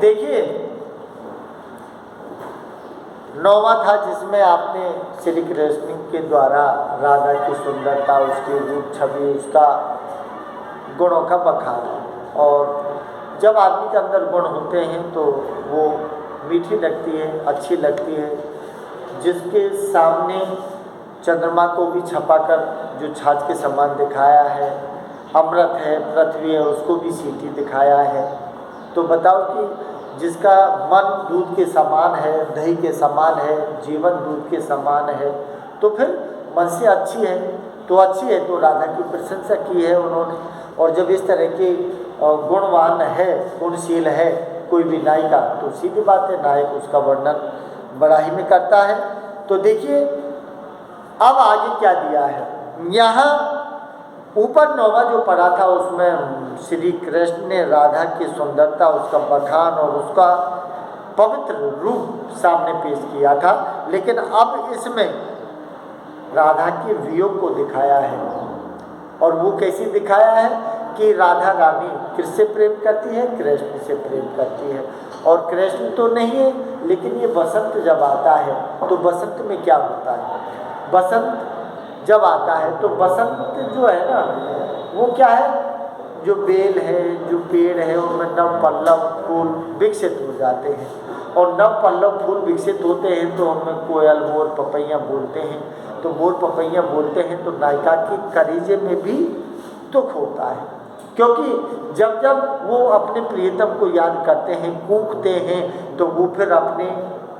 देखिए, नौवां था जिसमें आपने श्री कृष्ण के द्वारा राधा की सुंदरता, उसकी रूप छवि, उसका गुणों का बखान। और जब आदमी के अंदर गुण होते हैं तो वो मीठी लगती है, अच्छी लगती है। जिसके सामने चंद्रमा को भी छपाकर जो छाछ के समान दिखाया है, अमृत है, पृथ्वी है, उसको भी सीटी दिखाया है। तो बताओ कि जिसका मन दूध के समान है, दही के समान है, जीवन दूध के समान है, तो फिर मन से अच्छी है तो अच्छी है। तो राधा की प्रशंसा की है उन्होंने। और जब इस तरह के गुणवान है, गुणशील है कोई भी नायिका, तो सीधी बात है नायक उसका वर्णन बड़ा ही में करता है। तो देखिए अब आगे क्या दिया है। यहाँ ऊपर नौवां जो पढ़ा था उसमें श्री कृष्ण ने राधा की सुंदरता, उसका बखान और उसका पवित्र रूप सामने पेश किया था। लेकिन अब इसमें राधा के वियोग को दिखाया है। और वो कैसे दिखाया है कि राधा रानी किससे प्रेम करती है? कृष्ण से प्रेम करती है। और कृष्ण तो नहीं है, लेकिन ये बसंत जब आता है तो बसंत में क्या होता है? बसंत जब आता है तो बसंत जो है ना, वो क्या है, जो बेल है, जो पेड़ है, उनमें नव पल्लव फूल विकसित हो जाते हैं। और नव पल्लव फूल विकसित होते हैं तो उनमें कोयल, मोर, पपैया बोलते हैं। तो मोर पपैया बोलते हैं तो नायिका की कलीजे में भी दुख होता है, क्योंकि जब जब वो अपने प्रियतम को याद करते हैं, कूकते हैं, तो वो फिर अपने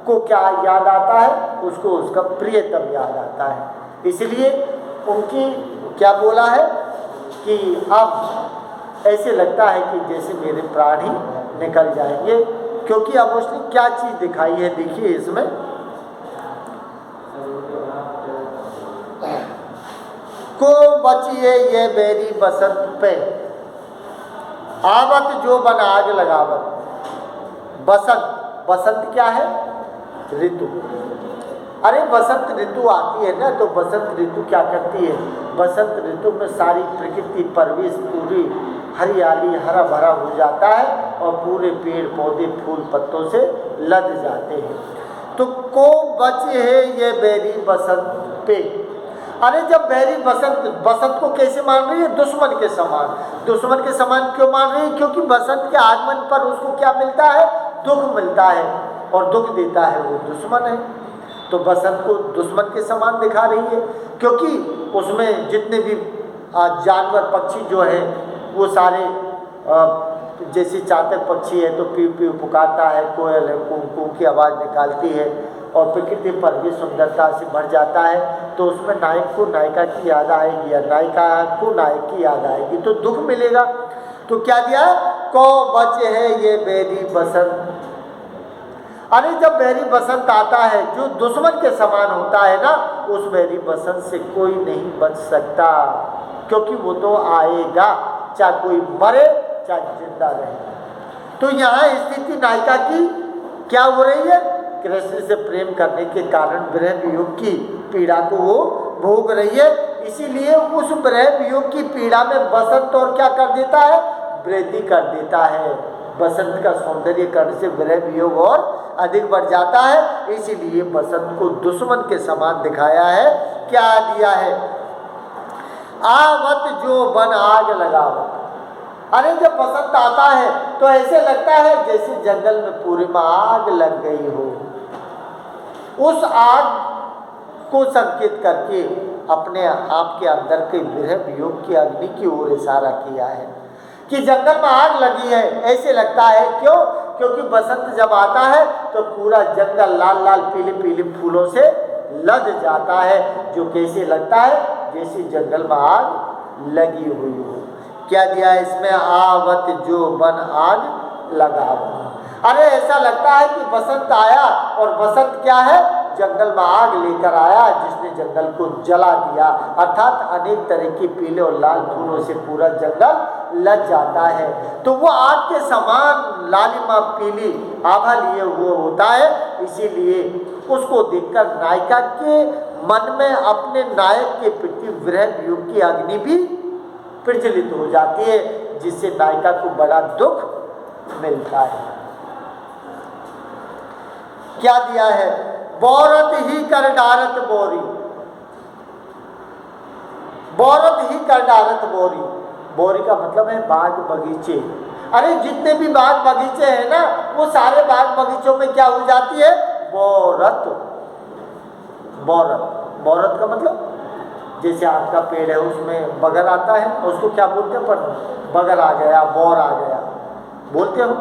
को क्या याद आता है? उसको उसका प्रियतम याद आता है। इसलिए उनकी क्या बोला है कि अब ऐसे लगता है कि जैसे मेरे प्राण ही निकल जाएंगे, क्योंकि अब उसने क्या चीज़ दिखाई है। देखिए इसमें को बचिए ये बेरी बसंत पे, आवत जो बन आग लगावत। बसंत, बसंत क्या है? ऋतु। अरे बसंत ऋतु आती है ना, तो बसंत ऋतु क्या करती है? बसंत ऋतु में सारी प्रकृति परिवेश पूरी हरियाली, हरा भरा हो जाता है और पूरे पेड़ पौधे फूल पत्तों से लद जाते हैं। तो को बचे है ये बेरी बसंत पे। अरे जब बेरी बसंत, बसंत को कैसे मान रही है? दुश्मन के समान। दुश्मन के समान क्यों मान रही है? क्योंकि बसंत के आगमन पर उसको क्या मिलता है? दुख मिलता है, और दुख देता है वो दुश्मन है। तो बसंत को दुश्मन के समान दिखा रही है, क्योंकि उसमें जितने भी जानवर पक्षी जो है वो सारे जैसे चातक पक्षी है तो पी पी पुकारता है, कोयल है कू कू की आवाज़ निकालती है, और प्रकृति पर भी सुंदरता से भर जाता है। तो उसमें नायक को नायिका की याद आएगी, या नायिका को नायक की याद आएगी, तो दुख मिलेगा। तो क्या दिया? को बचे है ये बेरी बसंत। अरे जब बेरी बसंत आता है जो दुश्मन के समान होता है ना, उस बेरी बसंत से कोई नहीं बच सकता, क्योंकि वो तो आएगा, चाहे कोई मरे चाहे जिंदा रहे। तो यहाँ स्थिति नायिका की क्या हो रही है? कृष्ण से प्रेम करने के कारण विरह वियोग की पीड़ा को वो भोग रही है। इसीलिए उस विरह वियोग की पीड़ा में बसंत और क्या कर देता है? वृद्धि कर देता है। बसंत का सौंदर्यकरण से विरह वियोग और अधिक बढ़ जाता है। इसीलिए बसंत को दुश्मन के समान दिखाया है। क्या दिया है? आवत जो बन आग लगावत। अरे जब बसंत आता है तो ऐसे लगता है जैसे जंगल में पूरे में आग लग गई हो। उस आग को संकेत करके अपने आप के अंदर के विरह वियोग की अग्नि की ओर इशारा किया है कि जंगल में आग लगी है। ऐसे लगता है, क्यों? क्योंकि बसंत जब आता है तो पूरा जंगल लाल लाल पीले पीले फूलों से लद जाता है, जो कैसे लगता है? जैसे जंगल में आग लगी हुई हो। क्या दिया इसमें? आवत जो बन आग लगावत। अरे ऐसा लगता है कि बसंत आया, और बसंत क्या है? जंगल में आग लेकर आया, जिसने जंगल को जला दिया। अर्थात अनेक तरह की पीले और लाल फूलों से पूरा जंगल लग जाता है। तो वो आग के समान लालिमा पीली आभा लिए हुए होता है। इसीलिए उसको देखकर नायिका के मन में अपने नायक के प्रति विरह वियोग की अग्नि भी प्रज्वलित हो जाती है, जिससे नायिका को बड़ा दुख मिलता है। क्या दिया है? बौरत ही कर डारत बोरी, बौरत ही कर डारत बोरी। बोरी का मतलब है बाग बगीचे। अरे जितने भी बाग बगीचे हैं ना, वो सारे बाग बगीचों में क्या हो जाती है? बौरत। बौरत, बौरत का मतलब जैसे आपका पेड़ है उसमें बगर आता है, उसको क्या बोलते हैं? पर बगर आ गया, बौर आ गया, बोलते हो।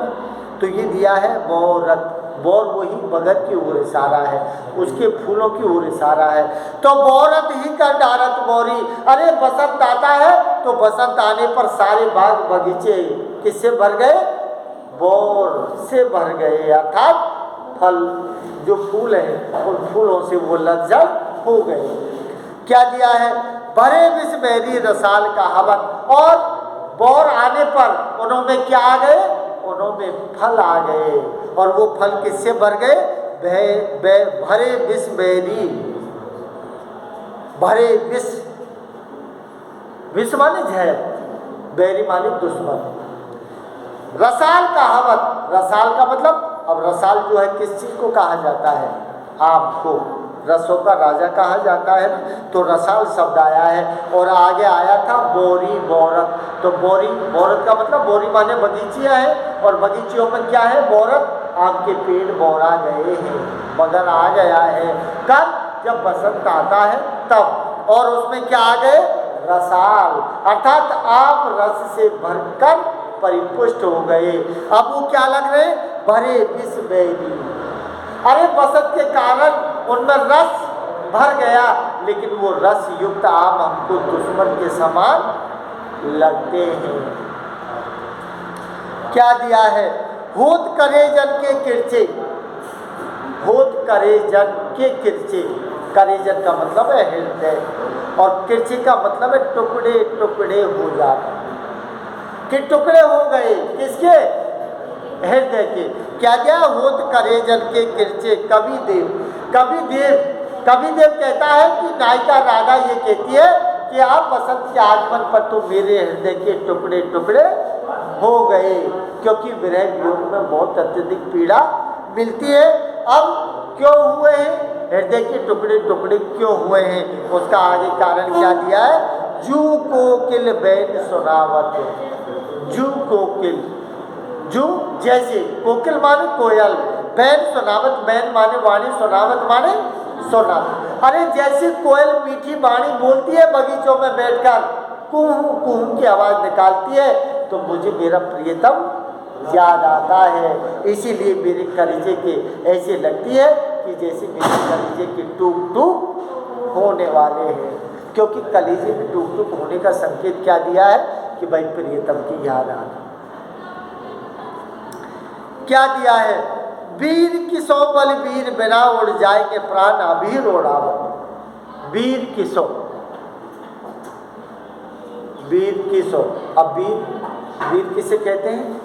तो ये दिया है बौरत। बौर वही बगर की ओर इशारा है, उसके फूलों की ओर इशारा है। तो बौरत ही कर डारत बोरी। अरे बसंत आता है तो बसंत आने पर सारे बाग बगीचे किससे भर गए? बौर से भर गए, अर्थात फल जो फूल हैं उन फूलों से वो लज्जत हो गए। क्या दिया है? भरे विष बेरी रसाल का हवन। और बौर आने पर उनमें क्या आ गए? उनमें फल आ गए। और वो फल किससे भर गए? भरे विष बेरी। भरे विष, विष माने जहर, बेरी माने दुश्मन। रसाल का हवन, रसाल का मतलब, अब रसाल जो है किस चीज को कहा जाता है? आम को रसों का राजा कहा जाता है। तो रसाल शब्द आया है। और आगे आया था बोरी, बौरत। तो बोरी, बौरत का मतलब बोरी माने बगीचियाँ हैं, और बगीचियों में क्या है? बौरत। आम के पेड़ बौरा गए हैं, बगर आ गया है। कब? जब बसंत आता है तब। और उसमें क्या आ गए? रसाल, अर्थात आम रस से भरकर परिपुष्ट हो गए। अब वो क्या लग रहे? भरे विष बेरी। अरे बसंत के कारण उनमें रस भर गया, लेकिन वो रस युक्त आम हमको दुश्मन के समान लगते हैं। क्या दिया है? होत करे जन के किरचे, होत करे जन के किरचे। करेजन का मतलब है हृदय, और किरचे का मतलब है टुकड़े टुकड़े हो जाना। कि टुकड़े हो गए किसके? हृदय के। क्या क्या? होत करेजन के किरचे। कवि देव, कवि देव, कवि देव कहता है कि नायिका राधा ये कहती है कि आप बसंत के आगमन पर तो मेरे हृदय के टुकड़े टुकड़े हो गए, क्योंकि विरह वियोग में बहुत अत्यधिक पीड़ा मिलती है। अब क्यों हुए हैं हृदय के टुकड़े टुकड़े, क्यों हुए हैं? उसका आगे कारण क्या दिया है? जू कोकिल बैन सुनावत। जू कोकिल, जू जैसे, कोकिल माने कोयल, बैन सुनावत, बैन माने वाणी, सुनावत माने सुना। अरे जैसी कोयल मीठी वाणी बोलती है बगीचों में बैठकर, कुहू कुहू की आवाज निकालती है, तो मुझे मेरा प्रियतम याद आता है। इसीलिए मेरे कलेजे के ऐसे लगती है कि जैसे मेरे कलेजे के टूक टूक होने वाले हैं, क्योंकि कलेजे में टूक टूक होने का संकेत क्या दिया है? कि भाई प्रियतम की याद आना। क्या दिया है? वीर किसो बल वीर बिना उड़ जाएंगे प्राण अभीर उड़ावत। वीर किसो, वीर किसो। अब वीर, वीर किसे कहते हैं?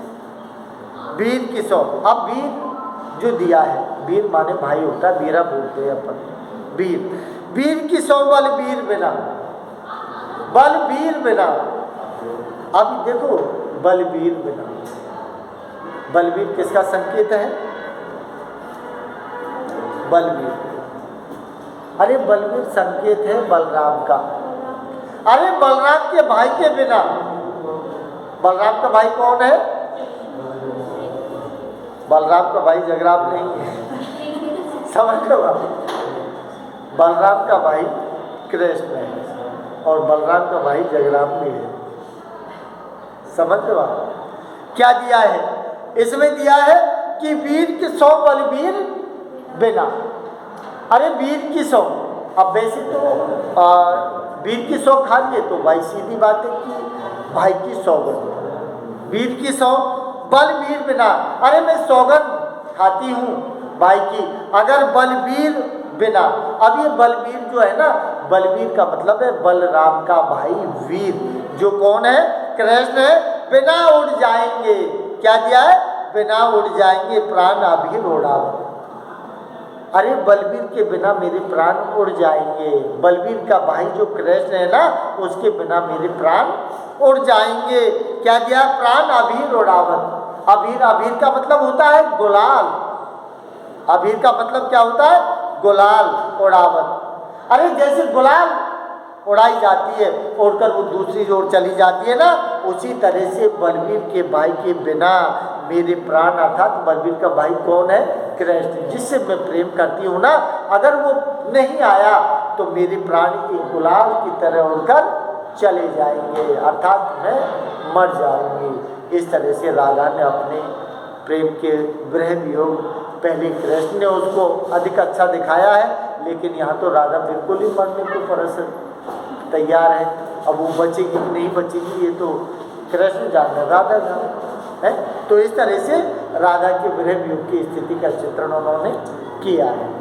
वीर किसो। अब वीर जो दिया है, वीर माने भाई होता है, वीरा बोलते हैं अपन। वीर, वीर किसो बल वीर बिना, बल वीर बिना। अब देखो बलवीर बिना, बलवीर किसका संकेत है? बलवीर, अरे बलवीर संकेत है बलराम का। अरे बलराम के भाई के बिना, बलराम का भाई कौन है? बलराम का भाई जगराम नहीं है, समझ लो। बलराम का भाई कृष्ण है और बलराम का भाई जगराम भी है, समझ लो आप। क्या दिया है? इसमें दिया है कि वीर की 100 बलवीर बिना। अरे वीर की 100, अब वैसे तो वीर की 100 खाएंगे तो भाई सीधी बात है कि भाई की 100 बन, वीर की 100 बलवीर बिना। अरे मैं सौगंध खाती हूँ भाई की, अगर बलवीर बिना। अब ये बलवीर जो है ना, बलवीर का मतलब है बलराम का भाई वीर, जो कौन है? कृष्ण है। बिना उड़ जाएंगे, क्या दिया है? बिना उड़ जाएंगे प्राण अभी उड़ावत। अरे बलवीर के बिना मेरे प्राण उड़ जाएंगे। बलवीर का भाई जो कृष्ण है ना, उसके बिना मेरे प्राण उड़ जाएंगे। क्या दिया? प्राण अभीर उड़ावत। अभीर, अभीर का मतलब होता है गुलाल। अबीर का मतलब क्या होता है? गुलाल उड़ावत। अरे जैसे गुलाल उड़ाई जाती है, उड़कर वो दूसरी ओर चली जाती है ना, उसी तरह से बलवीर के भाई के बिना मेरे प्राण, अर्थात बलवीर का भाई कौन है? कृष्ण, जिससे मैं प्रेम करती हूँ ना, अगर वो नहीं आया तो मेरे प्राण एक गुलाल की तरह उड़कर चले जाएंगे, अर्थात मैं मर जाऊंगी। इस तरह से राधा ने अपने प्रेम के विरह वियोग, पहले कृष्ण ने उसको अधिक अच्छा दिखाया है, लेकिन यहाँ तो राधा बिल्कुल ही मरने को परस तैयार है। अब वो बचेगी कि नहीं बचेगी ये तो कृष्ण जाने, राधा जाने है। तो इस तरह से राधा के विरह वियोग की स्थिति का चित्रण उन्होंने किया है।